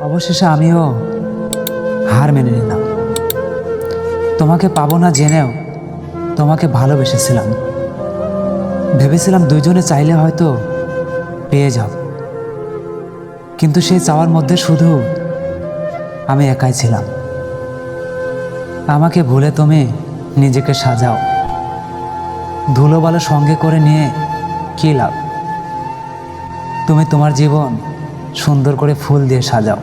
অবশেষে আমিও হার মেনে নিলাম। তোমাকে পাবো না জেনেও তোমাকে ভালোবেসেছিলাম। ভেবেছিলাম দুইজনে চাইলে হয়তো পেয়ে যাব, কিন্তু সেই চাওয়ার মধ্যে শুধু আমি একাই ছিলাম। আমাকে ভুলে তুমি নিজেকে সাজাও, ধুলোবালো সঙ্গে করে নিয়ে কী লাভ? তুমি তোমার জীবন সুন্দর করে ফুল দিয়ে সাজাও।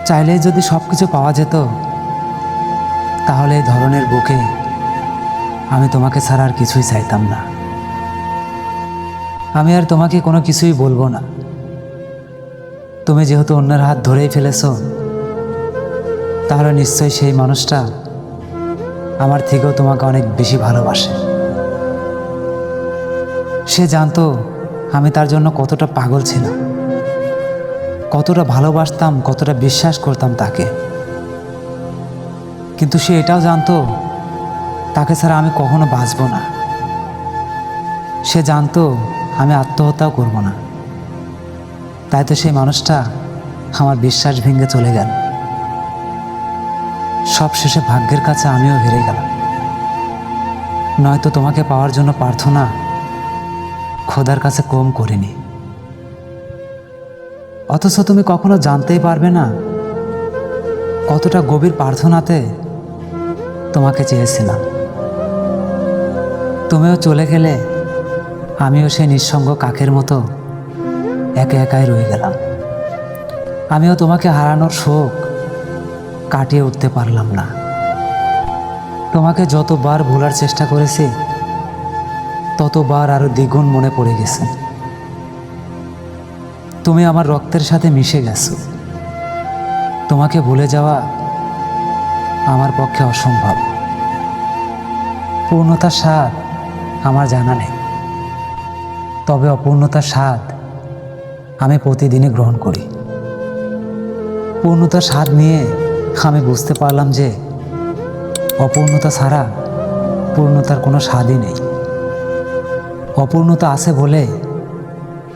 চাইলে যদি সব কিছু পাওয়া যেত, তাহলে এই ধরনের বুকে আমি তোমাকে ছাড়া আর কিছুই চাইতাম না। আমি আর তোমাকে কোনো কিছুই বলবো না। তুমি যেহেতু অন্যের হাত ধরেই ফেলেছো, তাহলে নিশ্চয়ই সেই মানুষটা আমার থেকেও তোমাকে অনেক বেশি ভালোবাসে। সে জানতো আমি তার জন্য কতটা পাগল ছিলাম, কতটা ভালোবাসতাম, কতটা বিশ্বাস করতাম তাকে। কিন্তু সে এটাও জানতো তাকে ছাড়া আমি কখনো বাঁচব না। সে জানতো আমি আত্মহত্যাও করব না। তাই তো সেই মানুষটা আমার বিশ্বাস ভেঙে চলে গেল। সব শেষে ভাগ্যের কাছে আমিও হেরে গেলাম। নয়তো তোমাকে পাওয়ার জন্য প্রার্থনা খোদার কাছে কম করিনি। অথচ তুমি কখনো জানতেই পারবে না কতটা গভীর প্রার্থনাতে তোমাকে চেয়েছিলাম। তুমিও চলে গেলে আমিও সেই নিঃসঙ্গ কাকের মতো একা একাই রয়ে গেলাম। আমিও তোমাকে হারানোর শোক কাটিয়ে উঠতে পারলাম না। তোমাকে যতবার ভোলার চেষ্টা করেছি, ততবার আরো দ্বিগুণ মনে পড়ে গেছে। তুমি আমার রক্তের সাথে মিশে গেছো। তোমাকে ভুলে যাওয়া আমার পক্ষে অসম্ভব। পূর্ণতার স্বাদ আমার জানা নেই, তবে অপূর্ণতার স্বাদ আমি প্রতিদিনই গ্রহণ করি। পূর্ণতার স্বাদ নিয়ে আমি বুঝতে পারলাম যে অপূর্ণতা ছাড়া পূর্ণতার কোনো স্বাদই নেই। অপূর্ণতা আছে বলে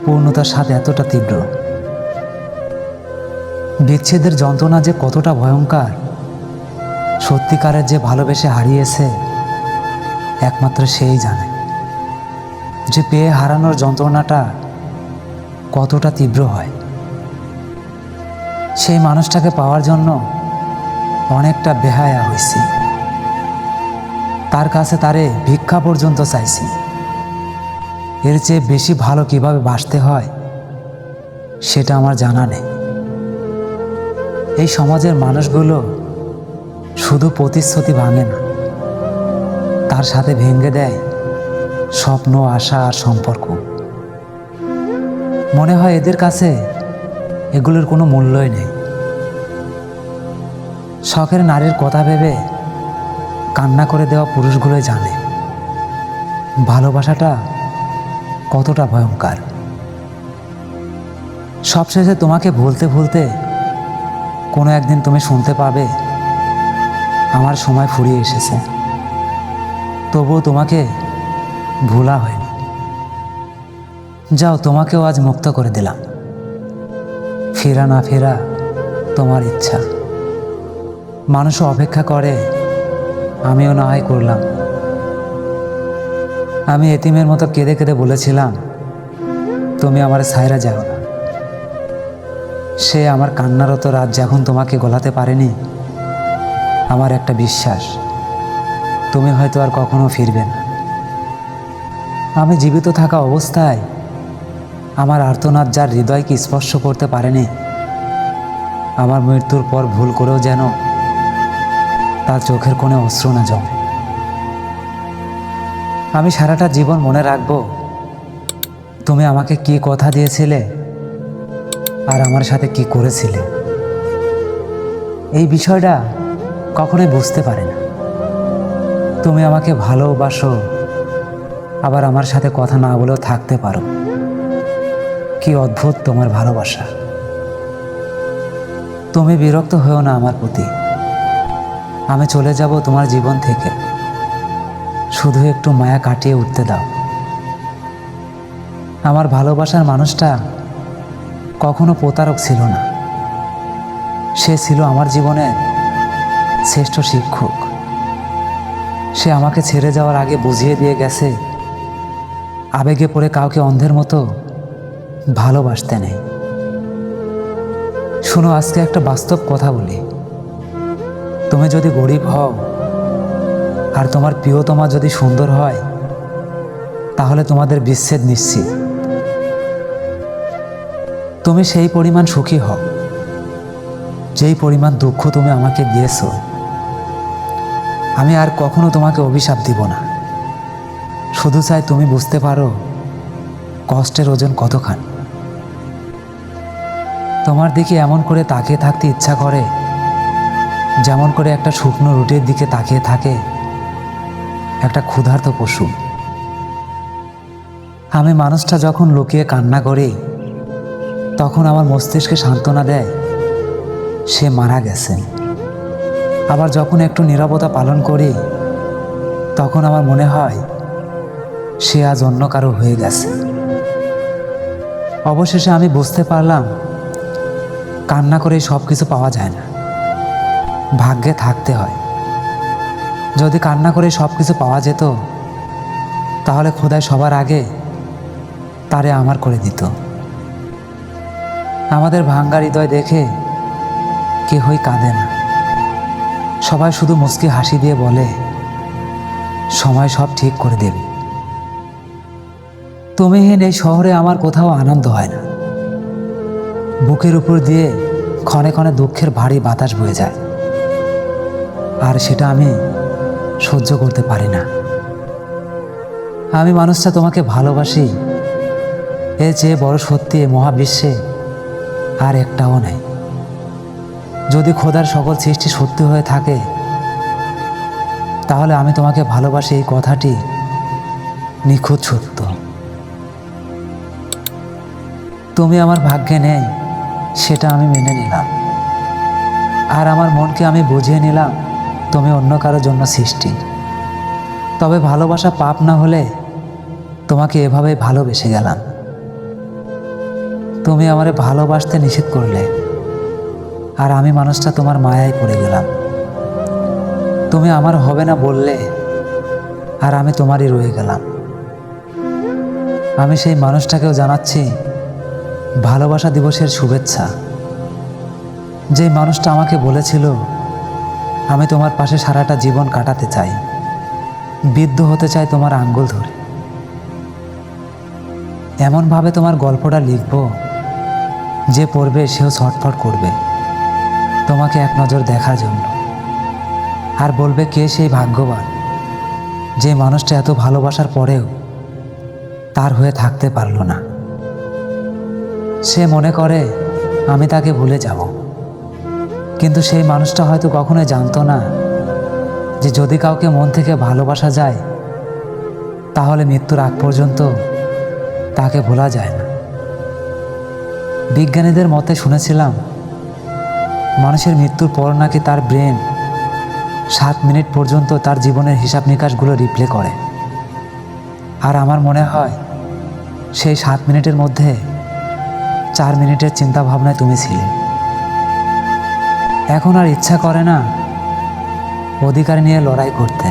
পূর্ণতার স্বাদ এতটা তীব্র। বিচ্ছেদের যন্ত্রণা যে কতটা ভয়ঙ্কর, সত্যিকারের যে ভালোবেসে হারিয়েছে একমাত্র সেই জানে। যে পেয়ে হারানোর যন্ত্রণাটা কতটা তীব্র হয়। সেই মানুষটাকে পাওয়ার জন্য অনেকটা বেহায়া হয়েছি। তার কাছে তারে ভিক্ষা পর্যন্ত চাইছি। এর চেয়ে বেশি ভালো কিভাবে বাসতে হয় সেটা আমার জানা নেই। এই সমাজের মানুষগুলো শুধু প্রতিশ্রুতি ভাঙে না, তার সাথে ভেঙে দেয় স্বপ্ন, আশা আর সম্পর্ক। মনে হয় এদের কাছে এগুলোর কোনো মূল্যই নেই। শখের নারীর কথা ভেবে কান্না করে দেওয়া পুরুষগুলোই জানে ভালোবাসাটা কতটা ভয়ঙ্কর। সবশেষে তোমাকে ভুলতে ভুলতে কোনো একদিন তুমি শুনতে পাবে আমার সময় ফুরিয়ে এসেছে। তবুও তোমাকে ভোলা হয়নি। যাও, তোমাকেও আজ মুক্ত করে দিলাম। ফেরা না ফেরা তোমার ইচ্ছা। মানুষও অপেক্ষা করে, আমিও না হয় করলাম। আমি এতিমের মতো কেঁদে কেঁদে বলেছিলাম তুমি আমার ছায়রা যাও না। সে আমার কান্নারত রাত যখন তোমাকে গলাতে পারেনি, আমার একটা বিশ্বাস তুমি হয়তো আর কখনো ফিরবে না। আমি জীবিত থাকা অবস্থায় আমার আর্তনাদ যার হৃদয়কে স্পর্শ করতে পারেনি, আমার মৃত্যুর পর ভুল করেও যেন তার চোখের কোণে অশ্রু না জমে। আমি সারাটা জীবন মনে রাখবো তুমি আমাকে কি কথা দিয়েছিলে আর আমার সাথে কি করেছিলে। এই বিষয়টা কখনোই বুঝতে পারে না। তুমি আমাকে ভালোবাসো, আবার আমার সাথে কথা না বলেও থাকতে পারো। কি অদ্ভুত তোমার ভালোবাসা। তুমি বিরক্ত হও না আমার প্রতি। আমি চলে যাব তোমার জীবন থেকে, শুধু একটু মায়া কাটিয়ে উঠতে দাও। আমার ভালোবাসার মানুষটা কখনো প্রতারক ছিল না, সে ছিল আমার জীবনের শ্রেষ্ঠ শিক্ষক। সে আমাকে ছেড়ে যাওয়ার আগে বুঝিয়ে দিয়ে গেছে, আবেগে পড়ে কাউকে অন্ধের মতো ভালোবাসতে নেই। শোনো, আজকে একটা বাস্তব কথা বলি। তুমি যদি গরিব হও আর তোমার প্রিয়তমা যদি সুন্দর হয়, তাহলে তোমাদের বিচ্ছেদ নিশ্চিত। তুমি সেই পরিমাণ সুখী হও যেই পরিমাণ দুঃখ তুমি আমাকে দিয়েছো। আমি আর কখনো তোমাকে অভিশাপ দিব না। শুধু চাই তুমি বুঝতে পারো কষ্টের ওজন কতখানি। তোমার দিকে এমন করে তাকিয়ে থাকতে ইচ্ছা করে, যেমন করে একটা শুকনো রুটির দিকে তাকিয়ে থাকে একটা ক্ষুধার্ত পশু। আমি মানুষটা যখন লুকিয়ে কান্না করি, তখন আমার মস্তিষ্কে সান্ত্বনা দেয় সে মারা গেছে। আবার যখন একটু নীরবতা পালন করি, তখন আমার মনে হয় সে আজ অন্য কারো হয়ে গেছে। অবশেষে আমি বুঝতে পারলাম, কান্না করে সব কিছু পাওয়া যায় না, ভাগ্যে থাকতে হয়। যদি কান্না করে সব কিছু পাওয়া যেত, তাহলে খোদাই সবার আগে তারে আমার করে দিত। আমাদের ভাঙ্গা হৃদয় দেখে কেহই কাঁদে না, সবাই শুধু মুচকি হাসি দিয়ে বলে সময় সব ঠিক করে দেবে। তুমিহীন এই শহরে আমার কোথাও আনন্দ হয় না। বুকের উপর দিয়ে ক্ষণে ক্ষণে দুঃখের ভারী বাতাস বয়ে যায়, আর সেটা আমি সহ্য করতে পারি না। আমি মানুষটা তোমাকে ভালোবাসি, এর চেয়ে বড় সত্যি এ মহাবিশ্বে আর একটাও নেই। যদি খোদার সকল সৃষ্টি সত্যি হয়ে থাকে, তাহলে আমি তোমাকে ভালোবাসি এই কথাটি নিখুঁত সত্য। তুমি আমার ভাগ্যে নেই, সেটা আমি মেনে নিলাম। আর আমার মনকে আমি বুঝিয়ে নিলাম তুমি অন্য কারোর জন্য সৃষ্টি। তবে ভালোবাসা পাপ না হলে তোমাকে এভাবেই ভালোবেসে গেলাম। তুমি আমারে ভালোবাসতে নিষেধ করলে, আর আমি মানুষটা তোমার মায়ায় পড়ে গেলাম। তুমি আমার হবে না বললে, আর আমি তোমারই রয়ে গেলাম। আমি সেই মানুষটাকেও জানাচ্ছি ভালোবাসা দিবসের শুভেচ্ছা। যে মানুষটা আমাকে বলেছিল আমি তোমার পাশে সারাটা জীবন কাটাতে চাই, বিদ্ধ হতে চাই তোমার আঙ্গুল ধরে। এমনভাবে তোমার গল্পটা লিখব, যে পড়বে সেও ছটফট করবে তোমাকে এক নজর দেখার জন্য, আর বলবে কে সেই ভাগ্যবান যে মানুষটা এত ভালোবাসার পরেও তার হয়ে থাকতে পারলো না। সে মনে করে আমি তাকে ভুলে যাব, কিন্তু সেই মানুষটা হয়তো কখনোই জানতো না যে যদি কাউকে মন থেকে ভালোবাসা যায়, তাহলে মৃত্যুর আগ পর্যন্ত তাকে ভোলা যায় না। বিজ্ঞানীদের মতে শুনেছিলাম, মানুষের মৃত্যুর পর নাকি তার ব্রেন 7 মিনিট পর্যন্ত তার জীবনের হিসাব নিকাশগুলো রিপ্লে করে। আর আমার মনে হয় সেই 7 মিনিটের মধ্যে 4 মিনিটের চিন্তা ভাবনায় তুমি ছিলে। এখন আর ইচ্ছা করে না অধিকার নিয়ে লড়াই করতে।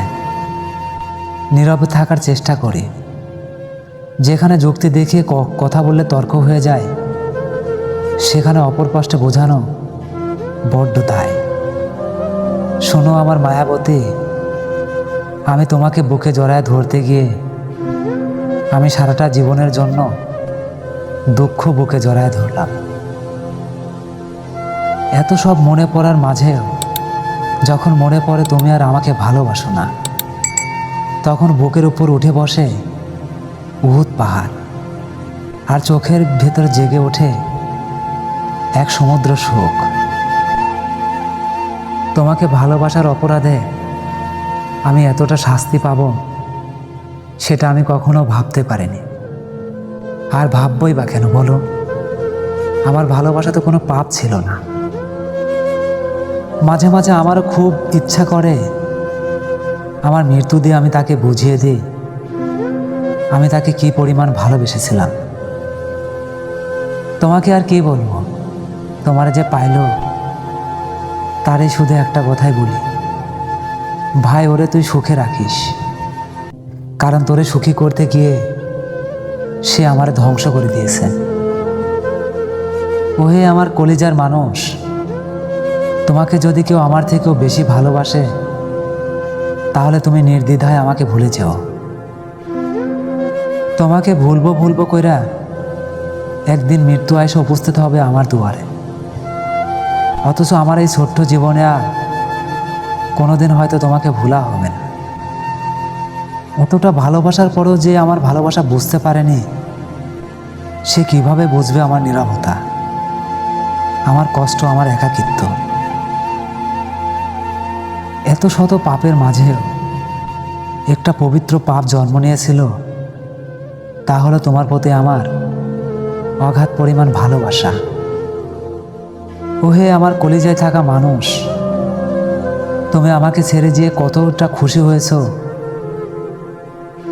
নীরবে থাকার চেষ্টা করি। যেখানে যুক্তি দেখিয়ে কথা বললে তর্ক হয়ে যায়, সেখানে অপর পাশে বোঝানো বড্ড দায়। শোনো আমার মায়াবতী, আমি তোমাকে বুকে জড়ায় ধরতে গিয়ে আমি সারাটা জীবনের জন্য দুঃখ বুকে জড়ায় ধরলাম। এত সব মনে পড়ার মাঝেও যখন মনে পড়ে তুমি আর আমাকে ভালোবাসো না, তখন বুকের উপর উঠে বসে উহুদ পাহাড়, আর চোখের ভেতর জেগে ওঠে এক সমুদ্র শোক। তোমাকে ভালোবাসার অপরাধে আমি এতটা শাস্তি পাব, সেটা আমি কখনো ভাবতে পারিনি। আর ভাববই বা কেন বলো? আমার ভালোবাসা তো কোনো পাপ ছিল না। মাঝে মাঝে আমারও খুব ইচ্ছা করে আমার মৃত্যু দিয়ে আমি তাকে বুঝিয়ে দিই আমি তাকে কি পরিমাণ ভালোবেসেছিলাম। তোমাকে আর কি বলবো, তোমার যে পাইলো তারই শুধু একটা কথাই বলি, ভাই ওরে তুই সুখে রাখিস, কারণ তোরে সুখী করতে গিয়ে সে আমার ধ্বংস করে দিয়েছে। ওহে আমার কলিজার মানুষ, তোমাকে যদি কেউ আমার থেকেও বেশি ভালোবাসে তাহলে তুমি নির্দ্বিধায় আমাকে ভুলে যেও। তোমাকে ভুলবো কইরা একদিন মৃত্যু এসে উপস্থিত হবে আমার দুয়ারে, অথচ আমার এই ছোট্ট জীবনে আর কোনোদিন হয়তো তোমাকে ভোলা হবে না। এতটা ভালোবাসার পরেও যে আমার ভালোবাসা বুঝতে পারেনি, সে কিভাবে বুঝবে আমার নীরবতা, আমার কষ্ট, আমার একাকিত্ব। এত শত পাপের মাঝেও একটা পবিত্র পাপ জন্ম নিয়েছিল, তা হলো তোমার প্রতি আমার অগাধ পরিমাণ ভালোবাসা। ওহে আমার কলিজায় থাকা মানুষ, তুমি আমাকে ছেড়ে গিয়ে কতটা খুশি হয়েছো,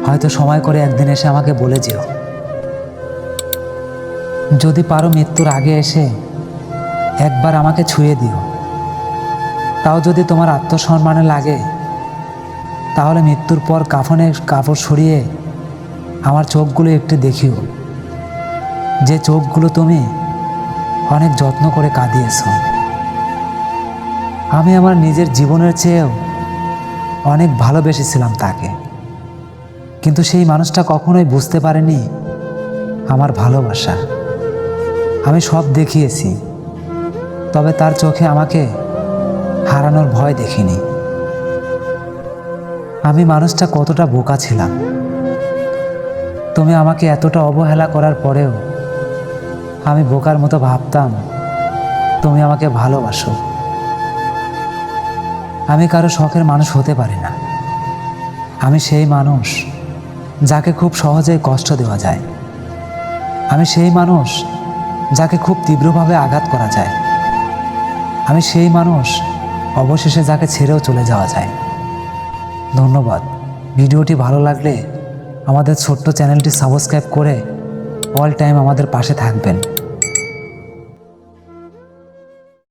হয়তো সময় করে একদিন এসে আমাকে বলে যেও। যদি পারো মৃত্যুর আগে এসে একবার আমাকে ছুঁয়ে দিও। তাও যদি তোমার আত্মসম্মানে লাগে তাহলে মৃত্যুর পর কাফনের কাপড় সরিয়ে আমার চোখগুলো একটু দেখিও, যে চোখগুলো তুমি অনেক যত্ন করে কাঁদিয়েছ। আমি আমার নিজের জীবনের চেয়েও অনেক ভালোবেসেছিলাম তাকে, কিন্তু সেই মানুষটা কখনোই বুঝতে পারেনি আমার ভালোবাসা। আমি সব দেখিয়েছি, তবে তার চোখে আমাকে হারানোর ভয় দেখিনি। আমি মানুষটা কতটা বোকা ছিলাম, তুমি আমাকে এতটা অবহেলা করার পরেও আমি বোকার মতো ভাবতাম তুমি আমাকে ভালোবাসো। আমি কারো শখের মানুষ হতে পারি না। আমি সেই মানুষ যাকে খুব সহজেই কষ্ট দেওয়া যায়। আমি সেই মানুষ যাকে খুব তীব্রভাবে আঘাত করা যায়। আমি সেই মানুষ অবশেষে যাকে ছেড়েও চলে যাওয়া যায়। ধন্যবাদ। ভিডিওটি ভালো লাগলে আমাদের ছোট্ট চ্যানেলটি সাবস্ক্রাইব করে অল টাইম আমাদের পাশে থাকবেন।